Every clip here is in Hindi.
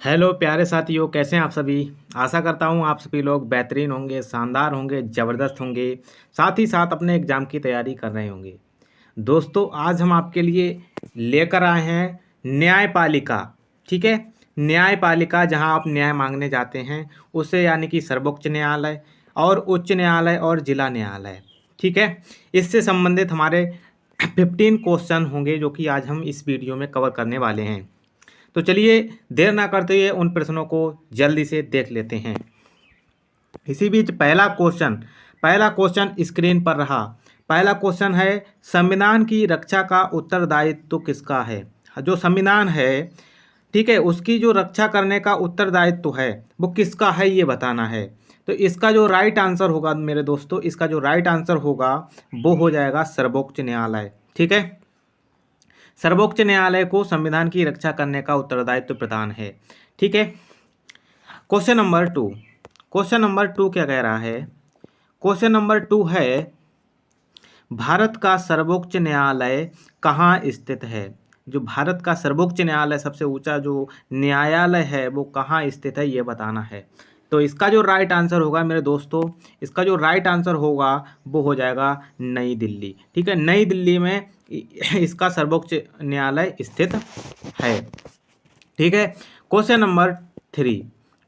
हेलो प्यारे साथियों, कैसे हैं आप सभी। आशा करता हूँ आप सभी लोग बेहतरीन होंगे, शानदार होंगे, ज़बरदस्त होंगे। साथ ही साथ अपने एग्ज़ाम की तैयारी कर रहे होंगे। दोस्तों, आज हम आपके लिए लेकर आए हैं न्यायपालिका। ठीक है, न्यायपालिका जहाँ आप न्याय मांगने जाते हैं, उसे यानी कि सर्वोच्च न्यायालय और उच्च न्यायालय और जिला न्यायालय। ठीक है, इससे संबंधित हमारे 15 क्वेश्चन होंगे जो कि आज हम इस वीडियो में कवर करने वाले हैं। तो चलिए देर ना करते हुए उन प्रश्नों को जल्दी से देख लेते हैं। इसी बीच पहला क्वेश्चन स्क्रीन पर रहा। पहला क्वेश्चन है, संविधान की रक्षा का उत्तरदायित्व किसका है। जो संविधान है, ठीक है, उसकी जो रक्षा करने का उत्तरदायित्व है वो किसका है, ये बताना है। तो इसका जो राइट आंसर होगा मेरे दोस्तों, इसका जो राइट आंसर होगा वो हो जाएगा सर्वोच्च न्यायालय। ठीक है, सर्वोच्च न्यायालय को संविधान की रक्षा करने का उत्तरदायित्व प्रदान है। ठीक है, क्वेश्चन नंबर 2 क्या कह रहा है। क्वेश्चन नंबर 2 है, भारत का सर्वोच्च न्यायालय कहाँ स्थित है। जो भारत का सर्वोच्च न्यायालय, सबसे ऊंचा जो न्यायालय है, वो कहाँ स्थित है, ये बताना है। तो इसका जो राइट आंसर होगा मेरे दोस्तों, इसका जो राइट आंसर होगा वो हो जाएगा नई दिल्ली। ठीक है, नई दिल्ली में इसका सर्वोच्च न्यायालय स्थित है। ठीक है, क्वेश्चन नंबर 3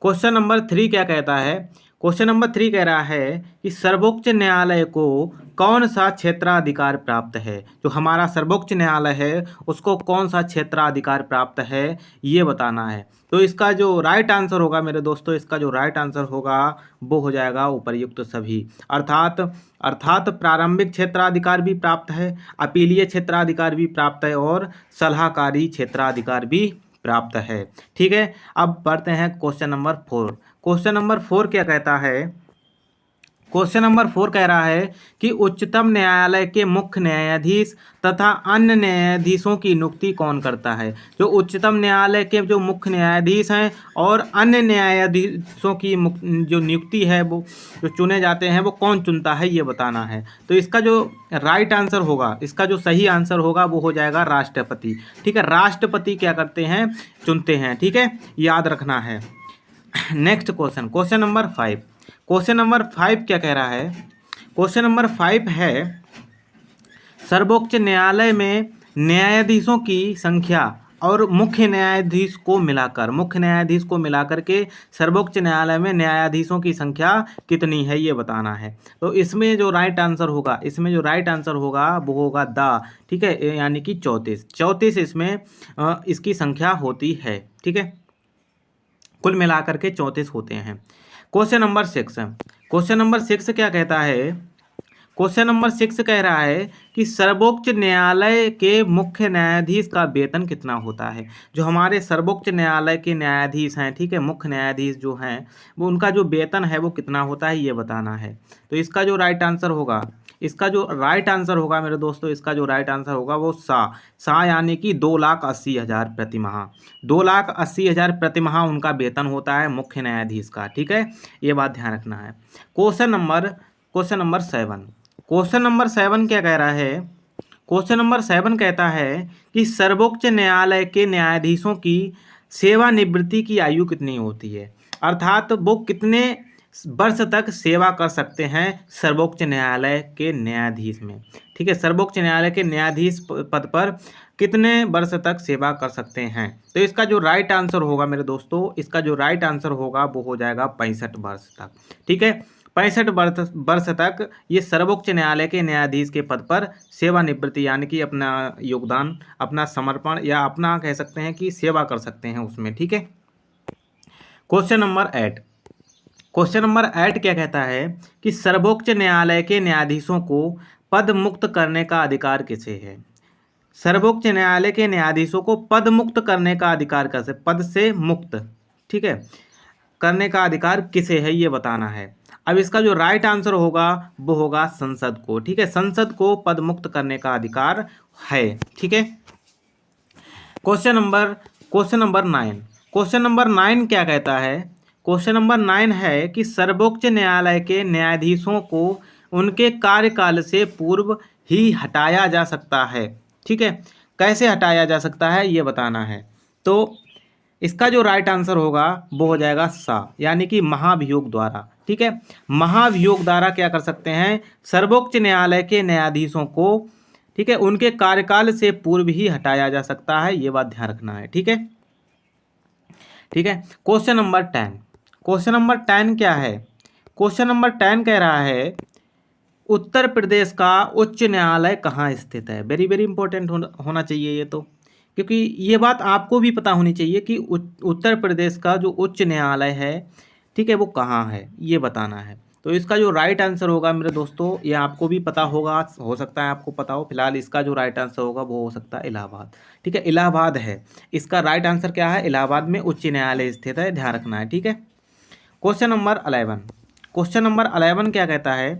क्वेश्चन नंबर 3 क्या कहता है। क्वेश्चन नंबर 3 कह रहा है कि सर्वोच्च न्यायालय को कौन सा क्षेत्राधिकार प्राप्त है। जो हमारा सर्वोच्च न्यायालय है उसको कौन सा क्षेत्राधिकार प्राप्त है, ये बताना है। तो इसका जो राइट आंसर होगा मेरे दोस्तों, इसका जो राइट आंसर होगा वो हो जाएगा उपर्युक्त सभी। अर्थात प्रारंभिक क्षेत्राधिकार भी प्राप्त है, अपीलीय क्षेत्राधिकार भी प्राप्त है और सलाहकारी क्षेत्राधिकार भी प्राप्त है। ठीक है, अब बढ़ते हैं क्वेश्चन नंबर 4। क्वेश्चन नंबर 4 क्या कहता है। क्वेश्चन नंबर 4 कह रहा है कि उच्चतम न्यायालय के मुख्य न्यायाधीश तथा अन्य न्यायाधीशों की नियुक्ति कौन करता है। जो उच्चतम न्यायालय के जो मुख्य न्यायाधीश हैं और अन्य न्यायाधीशों की जो नियुक्ति है, वो जो चुने जाते हैं, वो कौन चुनता है, ये बताना है। तो इसका जो राइट आंसर होगा, इसका जो सही आंसर होगा वो हो जाएगा राष्ट्रपति। ठीक है, राष्ट्रपति क्या करते हैं, चुनते हैं। ठीक है, याद रखना है। नेक्स्ट क्वेश्चन, क्वेश्चन नंबर 5 क्या कह रहा है। क्वेश्चन नंबर 5 है, सर्वोच्च न्यायालय में न्यायाधीशों की संख्या और मुख्य न्यायाधीश को मिलाकर के सर्वोच्च न्यायालय में न्यायाधीशों की संख्या कितनी है, ये बताना है। तो इसमें जो राइट आंसर होगा वो होगा द। ठीक है, यानी कि 34 इसमें इसकी संख्या होती है। ठीक है, कुल मिलाकर के 34 होते हैं। क्वेश्चन नंबर 6 क्या कहता है। क्वेश्चन नंबर 6 कह रहा है कि सर्वोच्च न्यायालय के मुख्य न्यायाधीश का वेतन कितना होता है। जो हमारे सर्वोच्च न्यायालय के न्यायाधीश हैं, ठीक है, मुख्य न्यायाधीश जो हैं, वो उनका जो वेतन है वो कितना होता है, ये बताना है। तो इसका जो राइट आंसर होगा मेरे दोस्तों, इसका जो राइट आंसर होगा वो सा यानी कि 2,80,000 प्रति माह। 2,80,000 प्रति माह उनका वेतन होता है मुख्य न्यायाधीश का। ठीक है, ये बात ध्यान रखना है। क्वेश्चन नंबर 7 क्या कह रहा है। क्वेश्चन नंबर 7 कहता है कि सर्वोच्च न्यायालय के न्यायाधीशों की सेवानिवृत्ति की आयु कितनी होती है। अर्थात वो कितने वर्ष तक सेवा कर सकते हैं सर्वोच्च न्यायालय के न्यायाधीश में। ठीक है, सर्वोच्च न्यायालय के न्यायाधीश पद पर कितने वर्ष तक सेवा कर सकते हैं। तो इसका जो राइट आंसर होगा मेरे दोस्तों, इसका जो राइट आंसर होगा वो हो जाएगा 65 वर्ष तक। ठीक है, 65 वर्ष तक ये सर्वोच्च न्यायालय के न्यायाधीश के पद पर सेवानिवृत्ति यानी कि अपना योगदान, अपना समर्पण या अपना कह सकते हैं कि सेवा कर सकते हैं उसमें। ठीक है, क्वेश्चन नंबर 8 क्या कहता है कि सर्वोच्च न्यायालय के न्यायाधीशों को पद मुक्त करने का अधिकार किसे है। सर्वोच्च न्यायालय के न्यायाधीशों को पद मुक्त करने का अधिकार कैसे, पद से मुक्त, ठीक है, करने का अधिकार किसे है, ये बताना है। अब इसका जो राइट आंसर होगा वो होगा संसद को। ठीक है, संसद को पद मुक्त करने का अधिकार है। ठीक है, क्वेश्चन नंबर 9 क्या कहता है। क्वेश्चन नंबर 9 है कि सर्वोच्च न्यायालय के न्यायाधीशों को उनके कार्यकाल से पूर्व ही हटाया जा सकता है। ठीक है, कैसे हटाया जा सकता है, ये बताना है। तो इसका जो राइट आंसर होगा वो हो जाएगा सा, यानी कि महाभियोग द्वारा। ठीक है, महाभियोग द्वारा क्या कर सकते हैं, सर्वोच्च न्यायालय के न्यायाधीशों को, ठीक है, उनके कार्यकाल से पूर्व ही हटाया जा सकता है, ये बात ध्यान रखना है। ठीक है, ठीक है। क्वेश्चन नंबर 10, क्वेश्चन नंबर 10 क्या है, क्वेश्चन नंबर 10 कह रहा है उत्तर प्रदेश का उच्च न्यायालय कहाँ स्थित है। वेरी वेरी इंपॉर्टेंट होना चाहिए ये तो, क्योंकि ये बात आपको भी पता होनी चाहिए कि उत्तर प्रदेश का जो उच्च न्यायालय है, ठीक है, वो कहाँ है, ये बताना है। तो इसका जो राइट आंसर होगा मेरे दोस्तों, ये आपको भी पता होगा, हो सकता है आपको पता हो, फिलहाल इसका जो राइट आंसर होगा वो हो सकता है इलाहाबाद। ठीक है, इलाहाबाद है इसका राइट आंसर। क्या है, इलाहाबाद में उच्च न्यायालय स्थित है, ध्यान रखना है। ठीक है, क्वेश्चन नंबर 11, क्वेश्चन नंबर 11 क्या कहता है,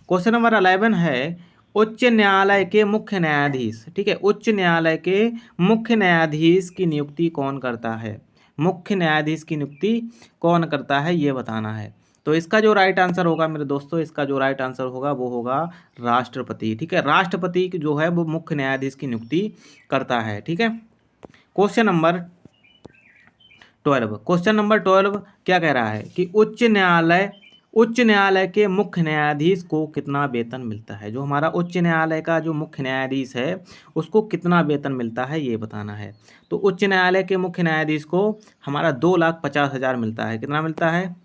क्वेश्चन नंबर 11 है उच्च न्यायालय के मुख्य न्यायाधीश, ठीक है, उच्च न्यायालय के मुख्य न्यायाधीश की नियुक्ति कौन करता है, मुख्य न्यायाधीश की नियुक्ति कौन करता है, ये बताना है। तो इसका जो राइट आंसर होगा मेरे दोस्तों, इसका जो राइट आंसर होगा वो होगा राष्ट्रपति। ठीक है, राष्ट्रपति जो है वो मुख्य न्यायाधीश की नियुक्ति करता है। ठीक है, क्वेश्चन नंबर 12, क्वेश्चन नंबर 12 क्या कह रहा है कि उच्च न्यायालय के मुख्य न्यायाधीश को कितना वेतन मिलता है। जो हमारा उच्च न्यायालय का जो मुख्य न्यायाधीश है उसको कितना वेतन मिलता है, ये बताना है। तो उच्च न्यायालय के मुख्य न्यायाधीश को हमारा 2,50,000 मिलता है। कितना मिलता है,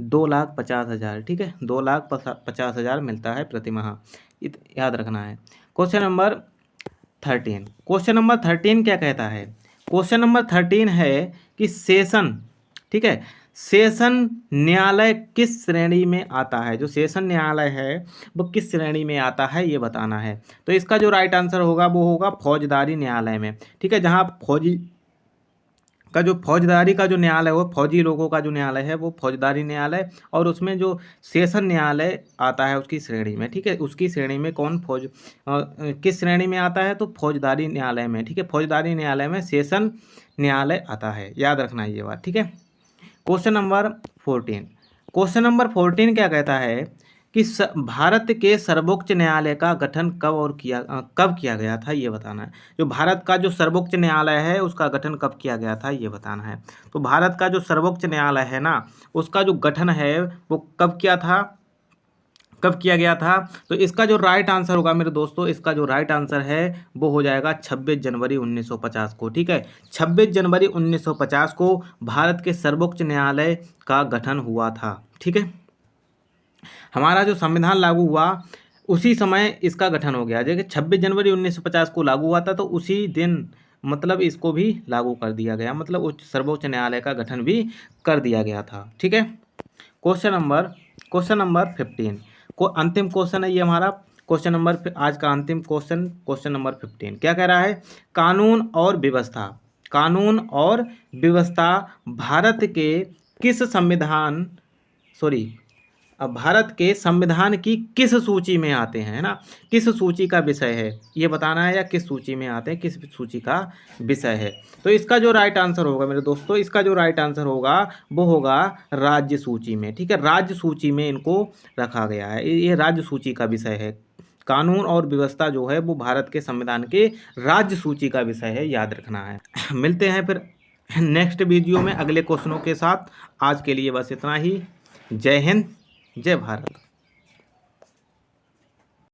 2,50,000। ठीक है, 2,50,000 मिलता है प्रति माह, याद रखना है। क्वेश्चन नंबर 13, क्वेश्चन नंबर 13 क्या कहता है, क्वेश्चन नंबर 13 है कि सेशन, ठीक है, सेशन न्यायालय किस श्रेणी में आता है। जो सेशन न्यायालय है वो किस श्रेणी में आता है, ये बताना है। तो इसका जो राइट आंसर होगा वो होगा फौजदारी न्यायालय में। ठीक है, जहाँ फौजदारी का जो न्यायालय हो, फौजी लोगों का जो न्यायालय है वो फौजदारी न्यायालय, और उसमें जो सेशन न्यायालय आता है उसकी श्रेणी में। ठीक है, उसकी श्रेणी में कौन किस श्रेणी में आता है, तो फौजदारी न्यायालय में। ठीक है, फौजदारी न्यायालय में सेशन न्यायालय आता है, याद रखना है ये बात। ठीक है, क्वेश्चन नंबर 14, क्वेश्चन नंबर 14 क्या कहता है कि भारत के सर्वोच्च न्यायालय का गठन कब किया गया था, ये बताना है। जो भारत का जो सर्वोच्च न्यायालय है उसका गठन कब किया गया था, ये बताना है। तो भारत का जो सर्वोच्च न्यायालय है ना, उसका जो गठन है वो कब किया गया था। तो इसका जो राइट आंसर होगा मेरे दोस्तों, इसका जो राइट आंसर है वो हो जाएगा 26 जनवरी 1950 को। ठीक है, 26 जनवरी 1950 को भारत के सर्वोच्च न्यायालय का गठन हुआ था। ठीक है, हमारा जो संविधान लागू हुआ उसी समय इसका गठन हो गया। देखिए 26 जनवरी 1950 को लागू हुआ था, तो उसी दिन मतलब इसको भी लागू कर दिया गया, मतलब सर्वोच्च न्यायालय का गठन भी कर दिया गया था। ठीक है, क्वेश्चन नंबर 15 को अंतिम क्वेश्चन है ये हमारा, क्वेश्चन नंबर आज का अंतिम क्वेश्चन, क्वेश्चन नंबर 15 क्या कह रहा है, कानून और व्यवस्था भारत के किस संविधान भारत के संविधान की किस सूची में आते हैं, है ना, किस सूची का विषय है ये बताना है, या किस सूची में आते हैं, किस सूची का विषय है। तो इसका जो राइट आंसर होगा मेरे दोस्तों, इसका जो राइट आंसर होगा वो होगा राज्य सूची में। ठीक है, राज्य सूची में इनको रखा गया है, ये राज्य सूची का विषय है। कानून और व्यवस्था जो है वो भारत के संविधान के राज्य सूची का विषय है, याद रखना है। मिलते हैं फिर नेक्स्ट वीडियो में अगले क्वेश्चनों के साथ। आज के लिए बस इतना ही। जय हिंद, जय भारत।